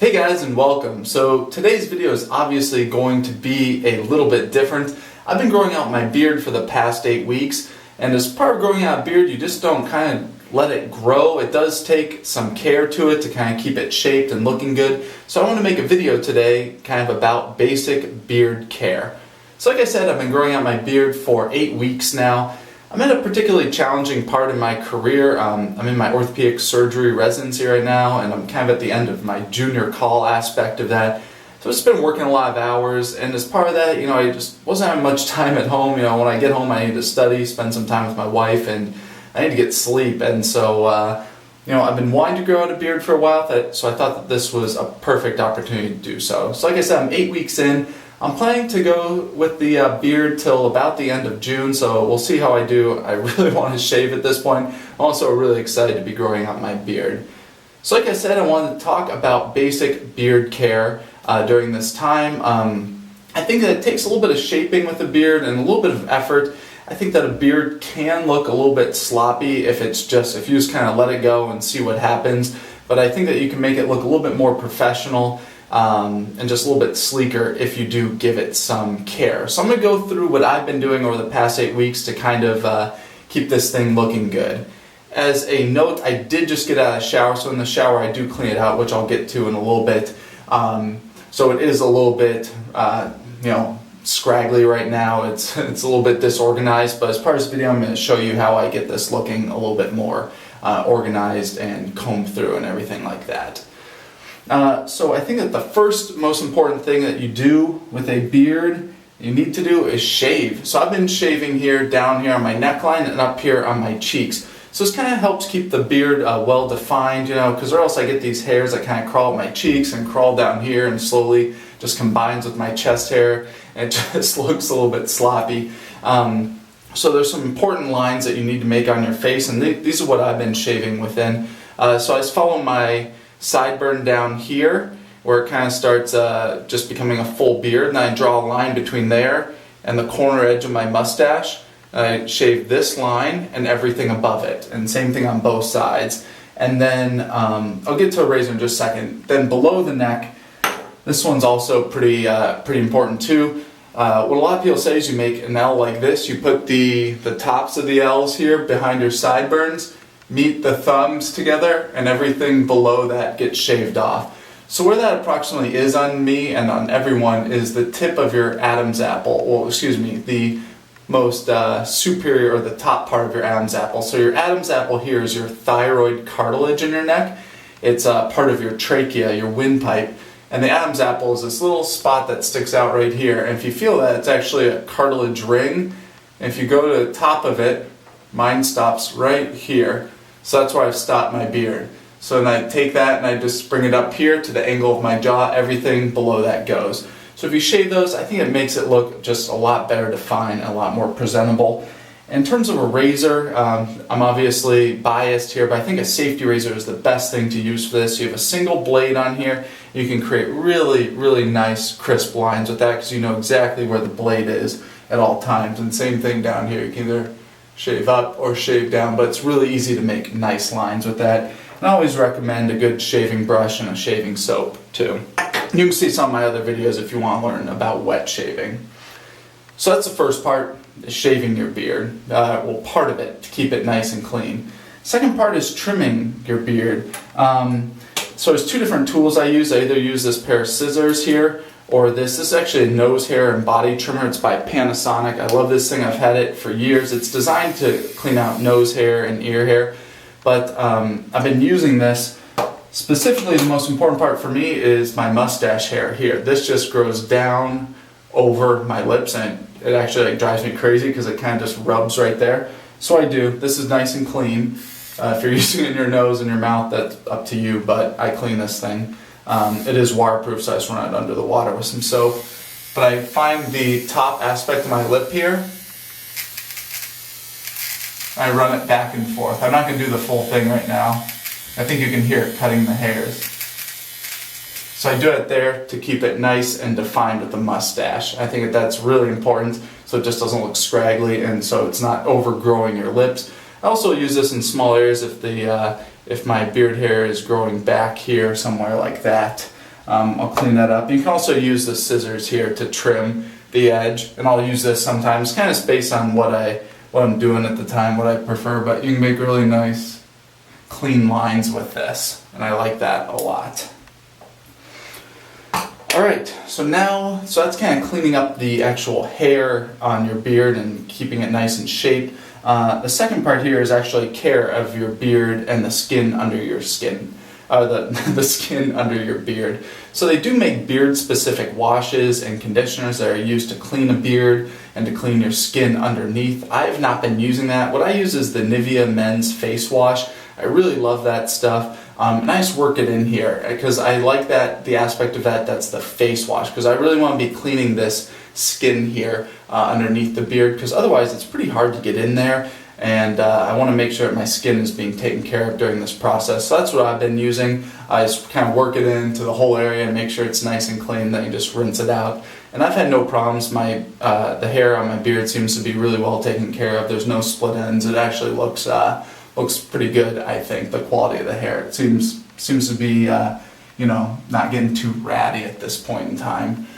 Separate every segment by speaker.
Speaker 1: Hey guys, and welcome. So today's video is obviously going to be a little bit different. I've been growing out my beard for the past 8 weeks, and as part of growing out a beard, you just don't kind of let it grow. It does take some care to it to kind of keep it shaped and looking good. So I want to make a video today kind of about basic beard care. So like I said, I've been growing out my beard for 8 weeks now. I'm at a particularly challenging part in my career. I'm in my orthopedic surgery residency right now, and I'm kind of at the end of my junior call aspect of that. So it's been working a lot of hours, and as part of that, I just wasn't having much time at home. When I get home, I need to study, spend some time with my wife, and I need to get sleep. And so, I've been wanting to grow out a beard for a while, so I thought that this was a perfect opportunity to do so. So like I said, I'm 8 weeks in. I'm planning to go with the beard till about the end of June, so we'll see how I do. I really want to shave at this point. I'm also really excited to be growing out my beard. So like I said, I wanted to talk about basic beard care during this time. I think that it takes a little bit of shaping with the beard and a little bit of effort. I think that a beard can look a little bit sloppy if you just kind of let it go and see what happens. But I think that you can make it look a little bit more professional and just a little bit sleeker if you do give it some care. So I'm going to go through what I've been doing over the past 8 weeks to kind of keep this thing looking good. As a note, I did just get out of the shower, so in the shower I do clean it out, which I'll get to in a little bit. So it is a little bit, scraggly right now. It's a little bit disorganized, but as part of this video I'm going to show you how I get this looking a little bit more organized and combed through and everything like that. So I think that the first most important thing that you do with a beard you need to do is shave. So I've been shaving here, down here on my neckline and up here on my cheeks. So this kind of helps keep the beard well defined, because or else I get these hairs that kind of crawl up my cheeks and crawl down here and slowly just combines with my chest hair and it just looks a little bit sloppy. So there's some important lines that you need to make on your face, and these are what I've been shaving within. So I just follow my sideburn down here where it kind of starts just becoming a full beard, and I draw a line between there and the corner edge of my mustache. I shave this line and everything above it, and same thing on both sides. And then I'll get to a razor in just a second. Then below the neck, this one's also pretty important too. What a lot of people say is you make an L like this. You put the tops of the L's here behind your sideburns, meet the thumbs together, and everything below that gets shaved off. So where that approximately is on me and on everyone is the tip of your Adam's apple, the most superior or the top part of your Adam's apple. So your Adam's apple here is your thyroid cartilage in your neck. It's part of your trachea, your windpipe. And the Adam's apple is this little spot that sticks out right here. And if you feel that, it's actually a cartilage ring. And if you go to the top of it, mine stops right here. So that's where I've stopped my beard. So then I take that and I just bring it up here to the angle of my jaw. Everything below that goes. So if you shave those, I think it makes it look just a lot better defined and a lot more presentable. In terms of a razor, I'm obviously biased here, but I think a safety razor is the best thing to use for this. You have a single blade on here. You can create really, really nice crisp lines with that because you know exactly where the blade is at all times. And same thing down here. You can either shave up or shave down, but it's really easy to make nice lines with that. And I always recommend a good shaving brush and a shaving soap too. You can see some of my other videos if you want to learn about wet shaving. So that's the first part, is shaving your beard. Part of it, to keep it nice and clean. Second part is trimming your beard. So there's two different tools I use. I either use this pair of scissors here, or this is actually a nose hair and body trimmer. It's by Panasonic. I love this thing. I've had it for years. It's designed to clean out nose hair and ear hair, but I've been using this. Specifically, the most important part for me is my mustache hair here. This just grows down over my lips, and it actually drives me crazy because it kind of just rubs right there. So I do. This is nice and clean. If you're using it in your nose and your mouth, that's up to you, but I clean this thing. It is waterproof, so I just run it under the water with some soap. But I find the top aspect of my lip here, I run it back and forth. I'm not going to do the full thing right now. I think you can hear it cutting the hairs. So I do it there to keep it nice and defined with the mustache. I think that's really important so it just doesn't look scraggly and so it's not overgrowing your lips. I also use this in small areas if my beard hair is growing back here somewhere like that. I'll clean that up. You can also use the scissors here to trim the edge, and I'll use this sometimes, kind of based on what I'm doing at the time, what I prefer, but you can make really nice clean lines with this, and I like that a lot. Alright, so that's kind of cleaning up the actual hair on your beard and keeping it nice and shape. The second part here is actually care of your beard and the skin under your skin. The skin under your beard. So they do make beard-specific washes and conditioners that are used to clean a beard and to clean your skin underneath. I have not been using that. What I use is the Nivea Men's Face Wash. I really love that stuff. And I just work it in here because I like the aspect of that's the face wash, because I really want to be cleaning this skin here underneath the beard, because otherwise it's pretty hard to get in there, and I want to make sure that my skin is being taken care of during this process. So that's what I've been using. I just kind of work it into the whole area and make sure it's nice and clean, then you just rinse it out. And I've had no problems. The hair on my beard seems to be really well taken care of. There's no split ends. It actually looks pretty good, I think. The quality of the hair, it seems to be not getting too ratty at this point in time.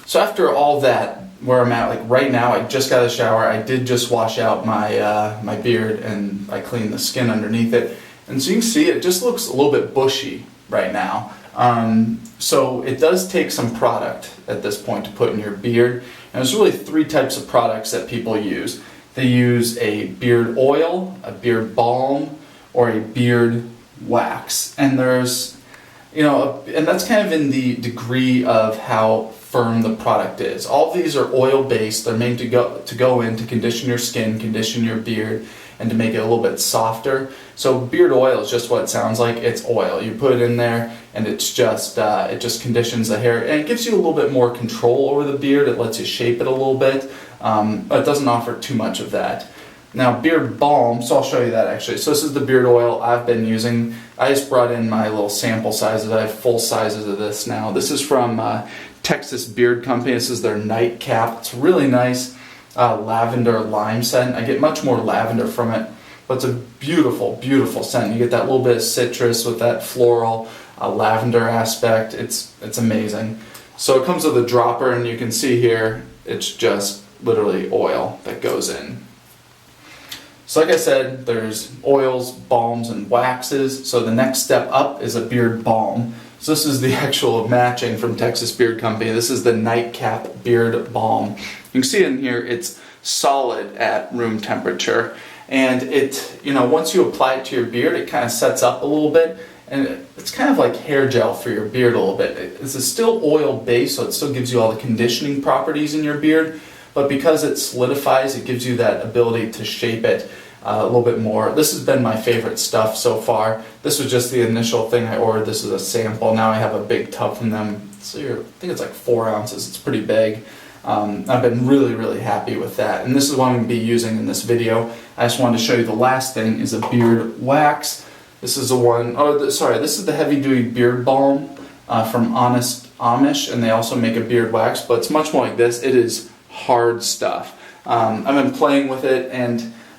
Speaker 1: So after all that, where I'm at, like right now, I just got out of the shower. I did just wash out my beard, and I cleaned the skin underneath it, and so you can see it just looks a little bit bushy right now. So it does take some product at this point to put in your beard, and there's really 3 types of products that people use. They use a beard oil, a beard balm, or a beard wax. And there's, and that's kind of in the degree of how firm the product is. All of these are oil based. They're made to go in to condition your skin, condition your beard, and to make it a little bit softer. So beard oil is just what it sounds like. It's oil. You put it in there, and it just conditions the hair, and it gives you a little bit more control over the beard. It lets you shape it a little bit. But it doesn't offer too much of that. Now beard balm, so I'll show you that actually. So this is the beard oil I've been using. I just brought in my little sample sizes. I have full sizes of this now. This is from Texas Beard Company. This is their nightcap. It's really nice lavender lime scent. I get much more lavender from it, but it's a beautiful, beautiful scent. You get that little bit of citrus with that floral lavender aspect. It's amazing. So it comes with a dropper, and you can see here, it's just literally oil that goes in. So like I said, there's oils, balms, and waxes. So the next step up is a beard balm. So this is the actual matching from Texas Beard Company. This is the Nightcap Beard Balm. You can see in here, it's solid at room temperature. And once you apply it to your beard, it kind of sets up a little bit. And it's kind of like hair gel for your beard a little bit. It's still oil based, so it still gives you all the conditioning properties in your beard. But because it solidifies, it gives you that ability to shape it a little bit more. This has been my favorite stuff so far. This was just the initial thing I ordered. This is a sample. Now I have a big tub from them. So I think it's like 4 ounces. It's pretty big. I've been really, really happy with that. And this is what I'm going to be using in this video. I just wanted to show you the last thing is a beard wax. This is this is the heavy duty beard balm from Honest Amish, and they also make a beard wax, but it's much more like this. It is hard stuff. I've been playing with it,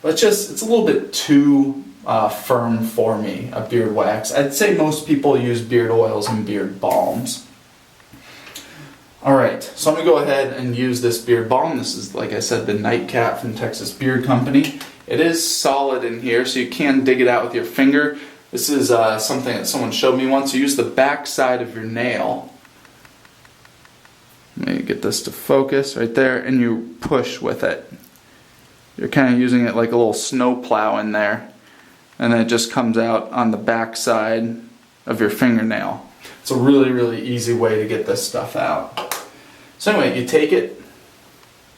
Speaker 1: but it's a little bit too firm for me, a beard wax. I'd say most people use beard oils and beard balms. Alright, so I'm going to go ahead and use this beard balm. This is, like I said, the Nightcap from Texas Beard Company. It is solid in here, so you can dig it out with your finger. This is something that someone showed me once. You use the back side of your nail. Let me get this to focus right there, and you push with it. You're kind of using it like a little snow plow in there, and then it just comes out on the back side of your fingernail. It's a really, really easy way to get this stuff out. So anyway, you take it.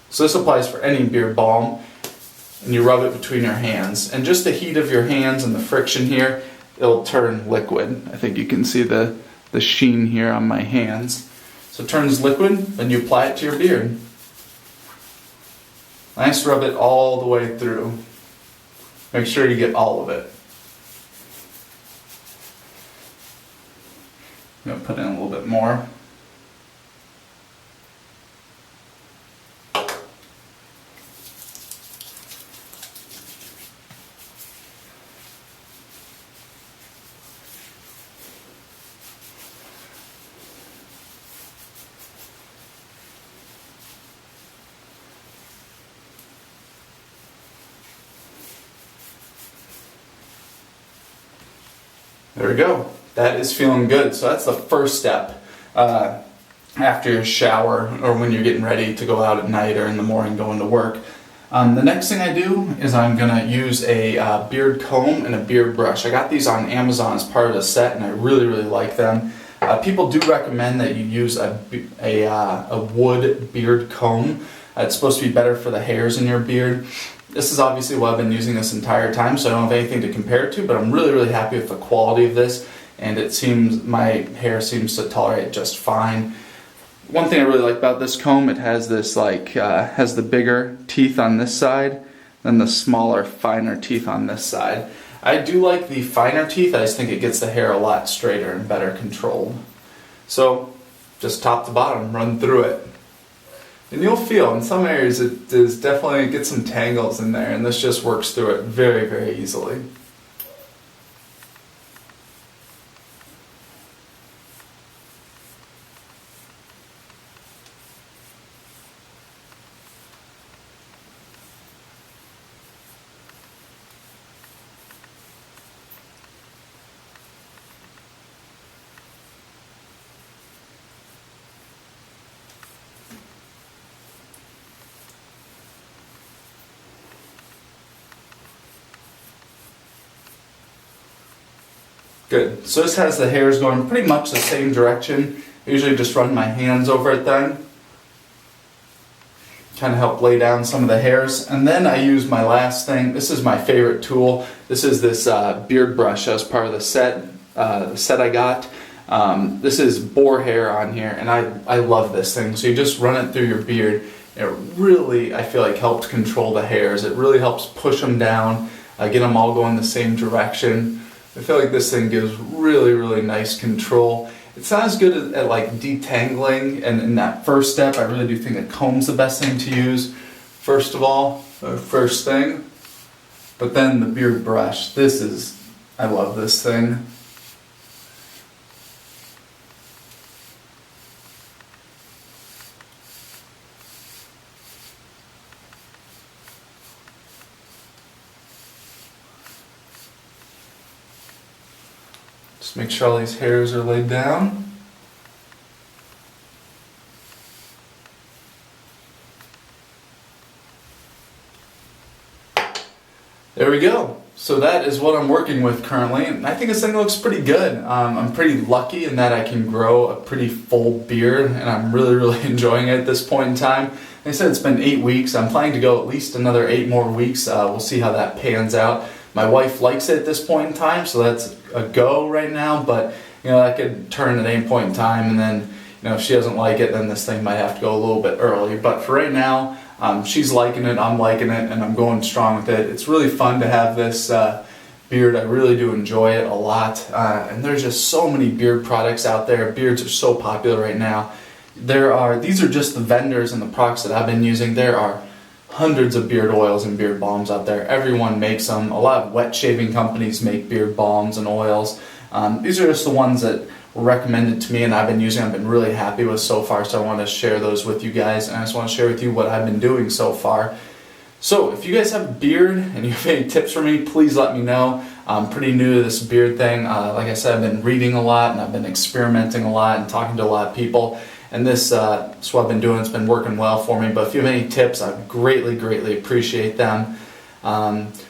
Speaker 1: So this applies for any beard balm, and you rub it between your hands. And just the heat of your hands and the friction here, it'll turn liquid. I think you can see the sheen here on my hands. So it turns liquid, then you apply it to your beard. Nice, rub it all the way through. Make sure you get all of it. I'm going to put in a little bit more. There we go. That is feeling good. So that's the first step after your shower or when you're getting ready to go out at night or in the morning going to work. The next thing I do is I'm going to use a beard comb and a beard brush. I got these on Amazon as part of the set and I really, really like them. People do recommend that you use a wood beard comb. It's supposed to be better for the hairs in your beard. This is obviously what I've been using this entire time, so I don't have anything to compare it to, but I'm really, really happy with the quality of this, and it seems, my hair seems to tolerate it just fine. One thing I really like about this comb, it has this has the bigger teeth on this side, then the smaller, finer teeth on this side. I do like the finer teeth, I just think it gets the hair a lot straighter and better controlled. So, just top to bottom, run through it. And you'll feel in some areas it is definitely get some tangles in there, and this just works through it very, very easily. Good. So this has the hairs going pretty much the same direction. I usually just run my hands over it then. Kind of help lay down some of the hairs. And then I use my last thing. This is my favorite tool. This is this beard brush as part of the set I got. This is boar hair on here, and I love this thing. So you just run it through your beard. It really, I feel like, helps control the hairs. It really helps push them down, get them all going the same direction. I feel like this thing gives really, really nice control. It's not as good at like detangling, and in that first step, I really do think a comb's the best thing to use. First of all, first thing, but then the beard brush. I love this thing. Just make sure all these hairs are laid down. There we go. So that is what I'm working with currently, and I think this thing looks pretty good. I'm pretty lucky in that I can grow a pretty full beard, and I'm really, really enjoying it at this point in time. Like I said, it's been 8 weeks. I'm planning to go at least another 8 more weeks. We'll see how that pans out. My wife likes it at this point in time, so that's a go right now, but that could turn at any point in time, and then if she doesn't like it, then this thing might have to go a little bit early. But for right now, she's liking it, I'm liking it, and I'm going strong with it. It's really fun to have this beard. I really do enjoy it a lot, and there's just so many beard products out there. Beards are so popular right now. These are just the vendors and the products that I've been using. There are hundreds of beard oils and beard balms out there. Everyone makes them. A lot of wet shaving companies make beard balms and oils. These are just the ones that were recommended to me and I've been using. I've been really happy with so far, so I want to share those with you guys, and I just want to share with you what I've been doing so far. So if you guys have a beard and you have any tips for me, please let me know. I'm pretty new to this beard thing. Like I said, I've been reading a lot and I've been experimenting a lot and talking to a lot of people. And this is what I've been doing. It's been working well for me. But if you have any tips, I greatly, greatly appreciate them.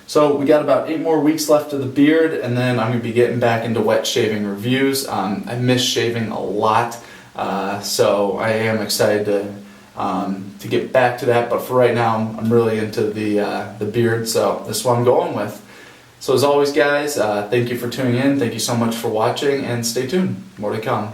Speaker 1: So we got about 8 more weeks left of the beard, and then I'm going to be getting back into wet shaving reviews. I miss shaving a lot, so I am excited to get back to that. But for right now, I'm really into the beard, so this is what I'm going with. So as always, guys, thank you for tuning in. Thank you so much for watching, and stay tuned. More to come.